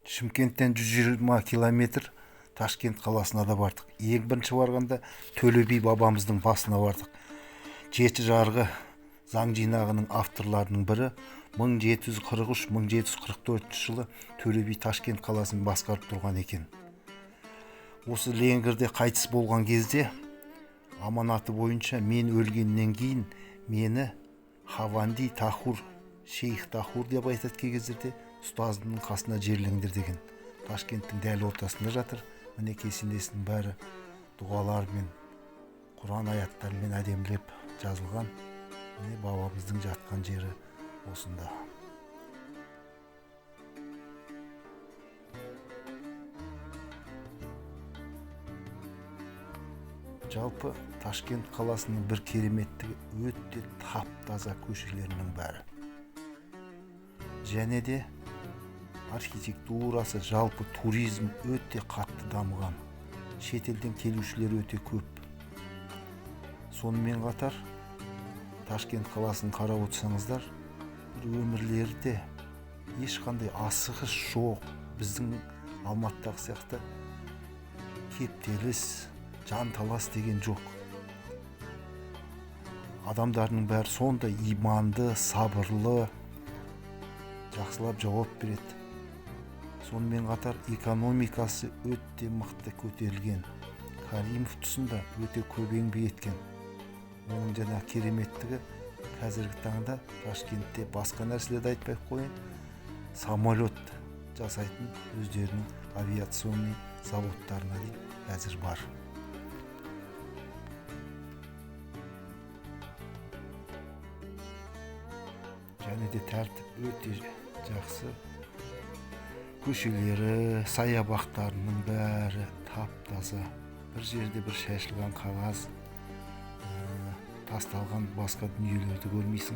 Шымкенттен 120 километр Ташкент қаласына да бардық. Ең бірінші барғанда Төле би бабамыздың басына бардық. Жеті жарғы заң жинағының авторларының бірі 1743-1744 жылы Төле би Ташкент қаласын басқарып тұрған екен. Осы Ленгірде қайтыс болған кезде аманаты бойынша мен өлгеннен кейін мені Хаванди Тахур, Шейх Тахур деп айтады кей кездерде, ұстазының қасына жерлеңдер деген. Ташкенттің дәл ортасында жатыр. Міне кесенесінің бәрі дұғалармен, Құран аяттарымен әдемілеп жазылған. Міне бабамыздың жатқан жері осында. Жалпы Ташкент қаласының бір кереметтігі өте тап-таза көшелерінің бәрі. Және де архитектурасы, жалпы туризм өте қатты дамыған. Шетелден келушілер өте көп. Сонымен қатар Ташкент қаласын қарап отырсаңыздар, бір өмірлерде ешқандай асығыс жоқ. Біздің Алматыдағы сияқты кептеліс, жанталас деген жоқ. Адамдардың бәрі сондай иманды, сабырлы, жақсылап жауап береді. Сонымен қатар экономикасы өте мықты көтерілген. Каримов тұсында өте көп еңбек еткен. Оның жаңа кереметтігі қазіргі таңда Ташкентте басқа нәрселерді айтпай қойын, самолет жасайтын өздерінің авиационный заводтарына дейін қазір бар. Және де тәртіп өте жақсы. Көшелері, саябақтарының бәрі тап-таза. Бір жерде бір шашылған қағаз, тасталған басқа дүниелерді көрмейсің.